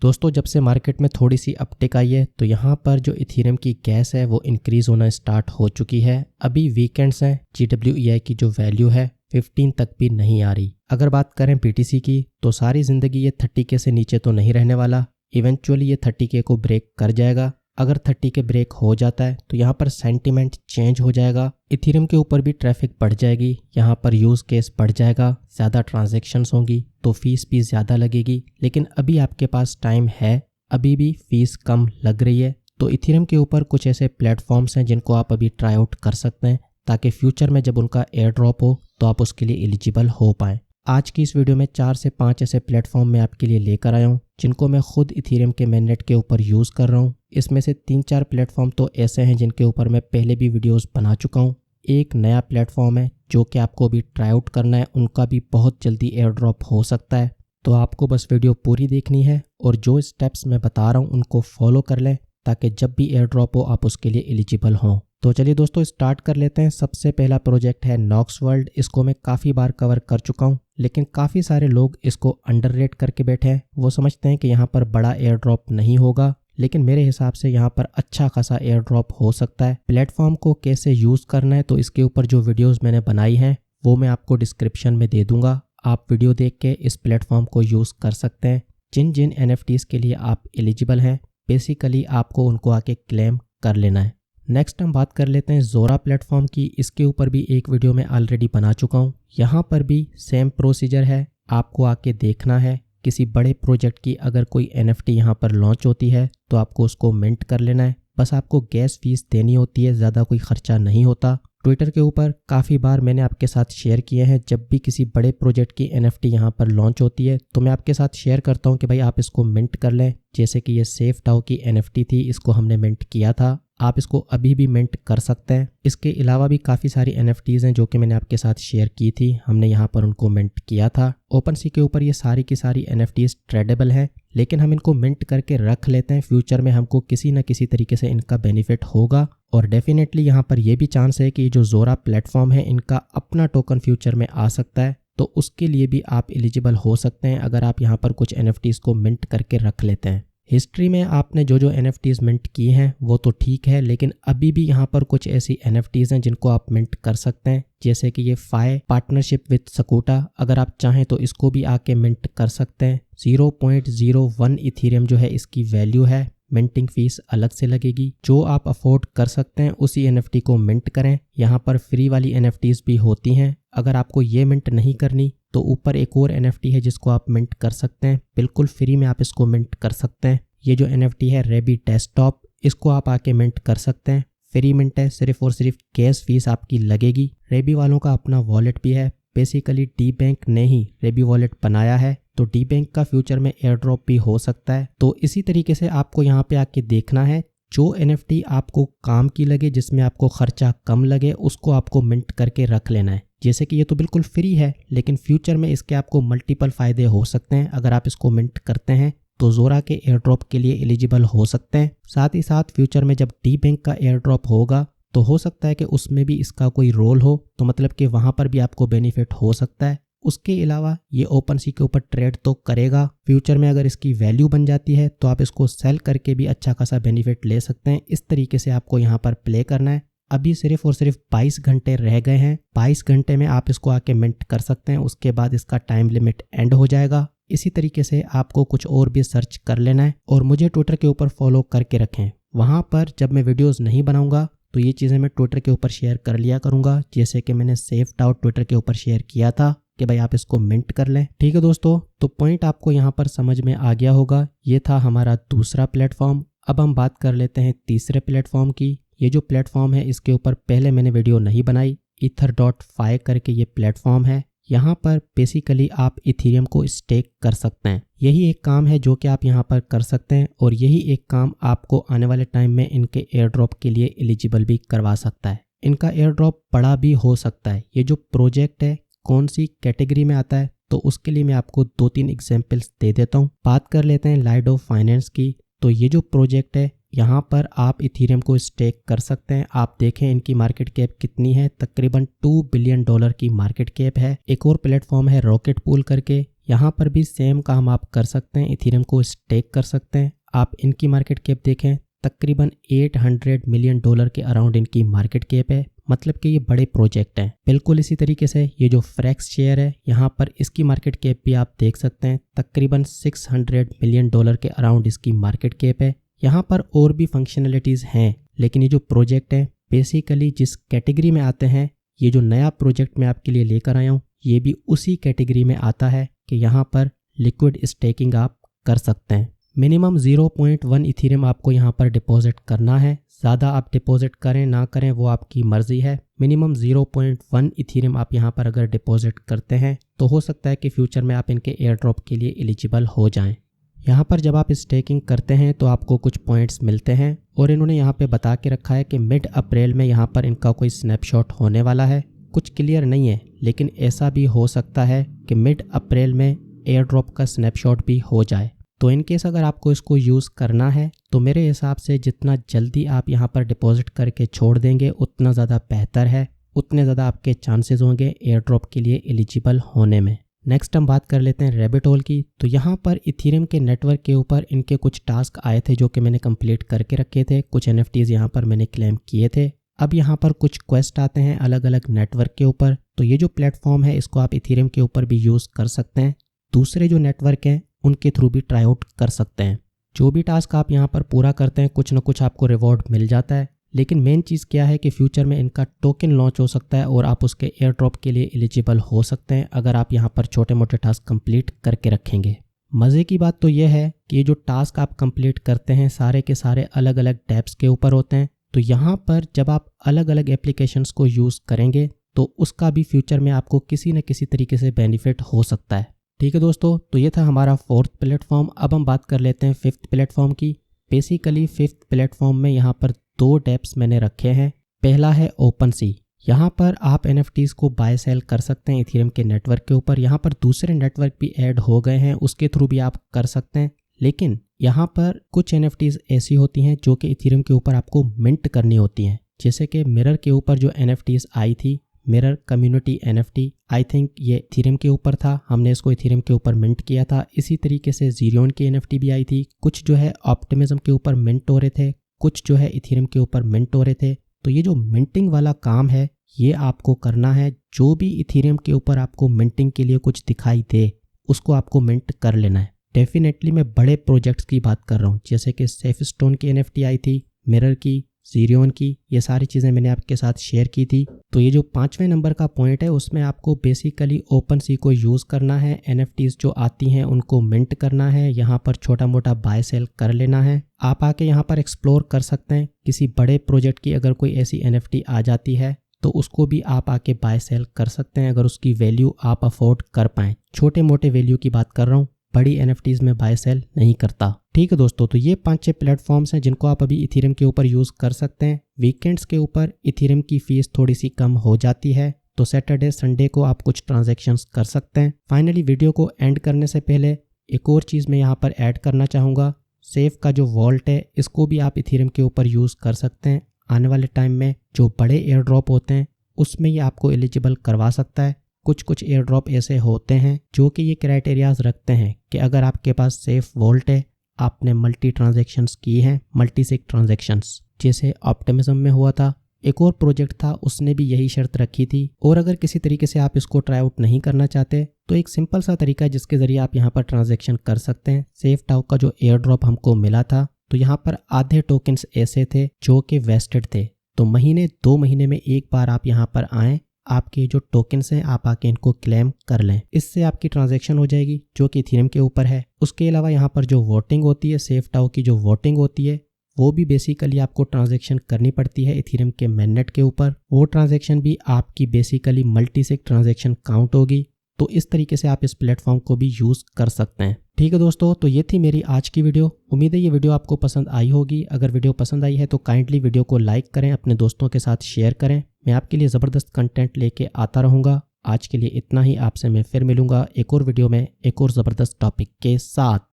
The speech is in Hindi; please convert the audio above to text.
दोस्तों जब से मार्केट में थोड़ी सी अपटिक आई है तो यहाँ पर जो इथेरियम की गैस है वो इंक्रीज होना स्टार्ट हो चुकी है। अभी वीकेंड्स हैं, GWEI की जो वैल्यू है 15 तक भी नहीं आ रही। अगर बात करें BTC की तो सारी जिंदगी ये 30K से नीचे तो नहीं रहने वाला, इवेंचुअली ये 30K को ब्रेक कर जाएगा। अगर 30K ब्रेक हो जाता है तो यहाँ पर सेंटीमेंट चेंज हो जाएगा, इथेरियम के ऊपर भी ट्रैफिक बढ़ जाएगी, यहाँ पर यूज़ केस बढ़ जाएगा, ज़्यादा ट्रांजैक्शंस होंगी तो फीस भी ज़्यादा लगेगी। लेकिन अभी आपके पास टाइम है, अभी भी फीस कम लग रही है, तो इथेरियम के ऊपर कुछ ऐसे प्लेटफॉर्म्स हैं जिनको आप अभी ट्राई आउट कर सकते हैं ताकि फ्यूचर में जब उनका एयर ड्रॉप हो तो आप उसके लिए एलिजिबल हो पाएँ। आज की इस वीडियो में 4 से 5 ऐसे प्लेटफॉर्म मैं आपके लिए लेकर आया हूँ जिनको मैं खुद इथेरियम के मेननेट के ऊपर यूज़ कर रहा हूँ। इसमें से 3-4 प्लेटफॉर्म तो ऐसे हैं जिनके ऊपर मैं पहले भी वीडियोस बना चुका हूँ। एक नया प्लेटफॉर्म है जो कि आपको भी ट्राई आउट करना है, उनका भी बहुत जल्दी एयर ड्रॉप हो सकता है। तो आपको बस वीडियो पूरी देखनी है और जो स्टेप्स मैं बता रहा हूँ उनको फॉलो कर लें ताकि जब भी एयर ड्रॉप हो आप उसके लिए एलिजिबल हों। तो चलिए दोस्तों स्टार्ट कर लेते हैं। सबसे पहला प्रोजेक्ट है नॉक्स वर्ल्ड। इसको मैं काफ़ी बार कवर कर चुका हूँ लेकिन काफ़ी सारे लोग इसको अंडररेट करके बैठे हैं। वो समझते हैं कि यहाँ पर बड़ा एयर ड्रॉप नहीं होगा, लेकिन मेरे हिसाब से यहाँ पर अच्छा खासा एयर ड्रॉप हो सकता है। प्लेटफॉर्म को कैसे यूज़ करना है तो इसके ऊपर जो वीडियोस मैंने बनाई हैं वो मैं आपको डिस्क्रिप्शन में दे दूंगा। आप वीडियो देख के इस प्लेटफॉर्म को यूज़ कर सकते हैं। जिन जिन NFTs के लिए आप एलिजिबल हैं बेसिकली आपको उनको आके क्लेम कर लेना है। नेक्स्ट हम बात कर लेते हैं जोरा प्लेटफॉर्म की। इसके ऊपर भी एक वीडियो मैं ऑलरेडी बना चुका हूँ। यहाँ पर भी सेम प्रोसीजर है, आपको आके देखना है। किसी बड़े प्रोजेक्ट की अगर कोई NFT यहाँ पर लॉन्च होती है तो आपको उसको मिंट कर लेना है। बस आपको गैस फीस देनी होती है, ज़्यादा कोई खर्चा नहीं होता। ट्विटर के ऊपर काफ़ी बार मैंने आपके साथ शेयर किए हैं, जब भी किसी बड़े प्रोजेक्ट की NFT यहाँ पर लॉन्च होती है तो मैं आपके साथ शेयर करता हूँ कि भाई आप इसको मिंट कर लें। जैसे कि ये सेफ डाओ की NFT थी, इसको हमने मिंट किया था, आप इसको अभी भी मिंट कर सकते हैं। इसके अलावा भी काफ़ी सारी NFTs हैं जो कि मैंने आपके साथ शेयर की थी, हमने यहाँ पर उनको मिंट किया था। OpenSea के ऊपर ये सारी की सारी NFTs ट्रेडेबल हैं, लेकिन हम इनको मिंट करके रख लेते हैं। फ्यूचर में हमको किसी न किसी तरीके से इनका बेनिफिट होगा और डेफिनेटली यहाँ पर यह भी चांस है कि जो जोरा प्लेटफॉर्म है इनका अपना टोकन फ्यूचर में आ सकता है, तो उसके लिए भी आप एलिजिबल हो सकते हैं अगर आप यहाँ पर कुछ NFTs को मिंट करके रख लेते हैं। हिस्ट्री में आपने जो NFTs मिंट की हैं वो तो ठीक है, लेकिन अभी भी यहाँ पर कुछ ऐसी NFTs हैं जिनको आप मिंट कर सकते हैं। जैसे कि ये फाई पार्टनरशिप विद सकूटा, अगर आप चाहें तो इसको भी आके मिंट कर सकते हैं। 0.01 इथेरियम जो है इसकी वैल्यू है, मिंटिंग फीस अलग से लगेगी। जो आप अफोर्ड कर सकते हैं उसी NFT को मिंट करें। यहाँ पर फ्री वाली NFTs भी होती हैं, अगर आपको ये मिंट नहीं करनी तो ऊपर एक और NFT है जिसको आप मिंट कर सकते हैं, बिल्कुल फ्री में आप इसको मिंट कर सकते हैं। ये जो NFT है रेबी डेस्कटॉप, इसको आप आके मिंट कर सकते हैं, फ्री मिंट है, सिर्फ और सिर्फ गैस फीस आपकी लगेगी। रेबी वालों का अपना वॉलेट भी है, बेसिकली डी बैंक ने ही रेबी वॉलेट बनाया है, तो डी बैंक का फ्यूचर में एयर ड्रॉप भी हो सकता है। तो इसी तरीके से आपको यहाँ पे आके देखना है, जो NFT आपको काम की लगे, जिसमें आपको खर्चा कम लगे, उसको आपको मिंट करके रख लेना है। जैसे कि ये तो बिल्कुल फ्री है, लेकिन फ्यूचर में इसके आपको मल्टीपल फ़ायदे हो सकते हैं। अगर आप इसको मिंट करते हैं तो जोरा के एयर ड्रॉप के लिए एलिजिबल हो सकते हैं। साथ ही साथ फ्यूचर में जब डी बैंक का एयर ड्रॉप होगा तो हो सकता है कि उसमें भी इसका कोई रोल हो, तो मतलब कि वहाँ पर भी आपको बेनिफिट हो सकता है। उसके अलावा ये OpenSea के ऊपर ट्रेड तो करेगा, फ्यूचर में अगर इसकी वैल्यू बन जाती है तो आप इसको सेल करके भी अच्छा खासा बेनिफिट ले सकते हैं। इस तरीके से आपको यहाँ पर प्ले करना है। अभी सिर्फ और सिर्फ 22 घंटे रह गए हैं, 22 घंटे में आप इसको आके मिंट कर सकते हैं, उसके बाद इसका टाइम लिमिट एंड हो जाएगा। इसी तरीके से आपको कुछ और भी सर्च कर लेना है और मुझे ट्विटर के ऊपर फॉलो करके रखें। वहाँ पर जब मैं वीडियोस नहीं बनाऊंगा तो ये चीज़ें मैं ट्विटर के ऊपर शेयर कर लिया करूँगा, जैसे कि मैंने सेफ डाओ ट्विटर के ऊपर शेयर किया था कि भाई आप इसको मिंट कर लें। ठीक है दोस्तों, तो पॉइंट आपको यहाँ पर समझ में आ गया होगा। ये था हमारा दूसरा प्लेटफॉर्म। अब हम बात कर लेते हैं तीसरे प्लेटफॉर्म की। ये जो प्लेटफॉर्म है इसके ऊपर पहले मैंने वीडियो नहीं बनाई, ether.fi करके ये प्लेटफॉर्म है। यहाँ पर बेसिकली आप इथेरियम को स्टेक कर सकते हैं। यही एक काम है जो कि आप यहाँ पर कर सकते हैं और यही एक काम आपको आने वाले टाइम में इनके एयर ड्रॉप के लिए एलिजिबल भी करवा सकता है। इनका एयर ड्रॉप बड़ा भी हो सकता है। ये जो प्रोजेक्ट है कौन सी कैटेगरी में आता है तो उसके लिए मैं आपको 2-3 एग्जाम्पल्स दे देता हूँ। बात कर लेते हैं लाइडो फाइनेंस की। तो ये जो प्रोजेक्ट है यहाँ पर आप इथेरियम को स्टेक कर सकते हैं। आप देखें इनकी मार्केट कैप कितनी है, तकरीबन $2 बिलियन की मार्केट कैप है। एक और प्लेटफॉर्म है रॉकेट पूल करके, यहाँ पर भी सेम काम आप कर सकते हैं, इथेरियम को स्टेक कर सकते हैं। आप इनकी मार्केट कैप देखें, तकरीबन $800 मिलियन के अराउंड इनकी मार्केट कैप है, मतलब कि ये बड़े प्रोजेक्ट हैं। बिल्कुल इसी तरीके से ये जो फ्रेक्स शेयर है, यहाँ पर इसकी मार्केट कैप भी आप देख सकते हैं, तकरीबन $600 मिलियन के अराउंड इसकी मार्केट कैप है। यहाँ पर और भी फंक्शनलिटीज़ हैं, लेकिन ये जो प्रोजेक्ट है बेसिकली जिस कैटेगरी में आते हैं, ये जो नया प्रोजेक्ट मैं आपके लिए लेकर आया हूँ ये भी उसी कैटेगरी में आता है कि यहाँ पर लिक्विड स्टेकिंग आप कर सकते हैं। मिनिमम 0.1 इथेरियम आपको यहाँ पर डिपॉजिट करना है। ज़्यादा आप डिपॉजिट करें ना करें वो आपकी मर्ज़ी है। मिनिमम 0.1 इथेरियम आप यहाँ पर अगर डिपॉजिट करते हैं तो हो सकता है कि फ्यूचर में आप इनके एयर ड्रॉप के लिए एलिजिबल हो जाएं। यहाँ पर जब आप स्टेकिंग करते हैं तो आपको कुछ पॉइंट्स मिलते हैं और इन्होंने यहाँ पे बता के रखा है कि मिड अप्रैल में यहाँ पर इनका कोई स्नैपशॉट होने वाला है। कुछ क्लियर नहीं है, लेकिन ऐसा भी हो सकता है कि मिड अप्रैल में एयर ड्रॉप का स्नैपशॉट भी हो जाए। तो इन केस अगर आपको इसको यूज़ करना है तो मेरे हिसाब से जितना जल्दी आप यहाँ पर डिपॉजिट करके छोड़ देंगे उतना ज़्यादा बेहतर है, उतने ज़्यादा आपके चांसेस होंगे एयर ड्रॉप के लिए एलिजिबल होने में। नेक्स्ट हम बात कर लेते हैं रैबिट होल की। तो यहाँ पर इथेरियम के नेटवर्क के ऊपर इनके कुछ टास्क आए थे जो कि मैंने कंप्लीट करके रखे थे। कुछ NFTs यहाँ पर मैंने क्लेम किए थे। अब यहाँ पर कुछ क्वेस्ट आते हैं अलग अलग नेटवर्क के ऊपर। तो ये जो प्लेटफॉर्म है इसको आप इथेरियम के ऊपर भी यूज़ कर सकते हैं, दूसरे जो नेटवर्क हैं उनके थ्रू भी ट्राई आउट कर सकते हैं। जो भी टास्क आप यहाँ पर पूरा करते हैं कुछ ना कुछ आपको रिवॉर्ड मिल जाता है। लेकिन मेन चीज़ क्या है कि फ्यूचर में इनका टोकन लॉन्च हो सकता है और आप उसके एयर ड्रॉप के लिए एलिजिबल हो सकते हैं अगर आप यहाँ पर छोटे मोटे टास्क कंप्लीट करके रखेंगे। मज़े की बात तो यह है कि ये जो टास्क आप कंप्लीट करते हैं सारे के सारे अलग अलग टैब्स के ऊपर होते हैं। तो यहाँ पर जब आप अलग अलग एप्लीकेशंस को यूज़ करेंगे तो उसका भी फ्यूचर में आपको किसी न किसी तरीके से बेनिफिट हो सकता है। ठीक है दोस्तों, तो ये था हमारा 4th प्लेटफॉर्म। अब हम बात कर लेते हैं 5th प्लेटफॉर्म की। बेसिकली 5th प्लेटफॉर्म में यहाँ पर 2 डेप्स मैंने रखे हैं। पहला है OpenSea। यहाँ पर आप NFTs को बाय सेल कर सकते हैं इथेरियम के नेटवर्क के ऊपर। यहाँ पर दूसरे नेटवर्क भी ऐड हो गए हैं, उसके थ्रू भी आप कर सकते हैं। लेकिन यहाँ पर कुछ NFTs ऐसी होती हैं जो कि इथेरियम के ऊपर आपको मिंट करनी होती हैं। जैसे कि मिरर के ऊपर जो NFTs आई थी, mirror community NFT, I think ये इथेरियम के ऊपर था, हमने इसको इथेरियम के ऊपर मिंट किया था। इसी तरीके से ज़ीरियन की NFT भी आई थी। कुछ जो है ऑप्टिमिज्म के ऊपर मिंट हो रहे थे, कुछ जो है इथेरियम के ऊपर मिंट हो रहे थे। तो ये जो मिंटिंग वाला काम है ये आपको करना है। जो भी इथेरियम के ऊपर आपको मिंटिंग के लिए कुछ दिखाई दे उसको आपको मिंट कर लेना है। डेफिनेटली मैं बड़े प्रोजेक्ट्स की बात कर रहा हूँ, जैसे कि सेफस्टोन की NFT आई थी, मिरर की, ज़ीरियन की, ये सारी चीज़ें मैंने आपके साथ शेयर की थी। तो ये जो 5वें नंबर का पॉइंट है उसमें आपको बेसिकली OpenSea को यूज़ करना है। NFTs जो आती हैं उनको मिंट करना है, यहाँ पर छोटा मोटा बाय सेल कर लेना है। आप आके यहाँ पर एक्सप्लोर कर सकते हैं। किसी बड़े प्रोजेक्ट की अगर कोई ऐसी NFT आ जाती है तो उसको भी आप आके बाय सेल कर सकते हैं अगर उसकी वैल्यू आप अफोर्ड कर पाएँ। छोटे मोटे वैल्यू की बात कर रहा हूँ, बड़ी NFTs में बाय सेल नहीं करता। ठीक है दोस्तों, तो ये 5-6 प्लेटफॉर्म्स हैं जिनको आप अभी इथेरियम के ऊपर यूज़ कर सकते हैं। वीकेंड्स के ऊपर इथेरियम की फ़ीस थोड़ी सी कम हो जाती है, तो सैटरडे संडे को आप कुछ ट्रांजैक्शंस कर सकते हैं। फाइनली वीडियो को एंड करने से पहले एक और चीज़ मैं यहाँ पर ऐड करना चाहूँगा। सेफ का जो वॉल्ट है इसको भी आप इथेरियम के ऊपर यूज़ कर सकते हैं। आने वाले टाइम में जो बड़े एयर ड्रॉप होते हैं उसमें ये आपको एलिजिबल करवा सकता है। कुछ एयर ड्रॉप ऐसे होते हैं जो कि ये क्राइटेरियाज रखते हैं कि अगर आपके पास सेफ वॉल्ट है, आपने मल्टी ट्रांजैक्शंस की हैं, मल्टी सिग ट्रांजैक्शंस, जैसे ऑप्टिमिज्म में हुआ था। एक और प्रोजेक्ट था उसने भी यही शर्त रखी थी। और अगर किसी तरीके से आप इसको ट्राई आउट नहीं करना चाहते तो एक सिंपल सा तरीका है जिसके ज़रिए आप यहाँ पर ट्रांजैक्शन कर सकते हैं। सेफ टाउ का जो एयर ड्रॉप हमको मिला था तो यहाँ पर आधे टोकन्स ऐसे थे जो कि वेस्टेड थे। तो महीने 2 महीने में एक बार आप यहाँ पर आएँ, आपके जो टोकन्स हैं आप आके इनको क्लेम कर लें। इससे आपकी ट्रांजैक्शन हो जाएगी जो कि इथेरियम के ऊपर है। उसके अलावा यहाँ पर जो वोटिंग होती है, सेफ टाउ की जो वोटिंग होती है वो भी बेसिकली आपको ट्रांजैक्शन करनी पड़ती है इथेरियम के मेननेट के ऊपर। वो ट्रांजैक्शन भी आपकी बेसिकली मल्टी सिग ट्रांजैक्शन काउंट होगी। तो इस तरीके से आप इस प्लेटफॉर्म को भी यूज़ कर सकते हैं। ठीक है दोस्तों, तो ये थी मेरी आज की वीडियो। उम्मीद है ये वीडियो आपको पसंद आई होगी। अगर वीडियो पसंद आई है तो काइंडली वीडियो को लाइक करें, अपने दोस्तों के साथ शेयर करें। मैं आपके लिए ज़बरदस्त कंटेंट लेके आता रहूँगा। आज के लिए इतना ही। आपसे मैं फिर मिलूँगा एक और वीडियो में एक और ज़बरदस्त टॉपिक के साथ।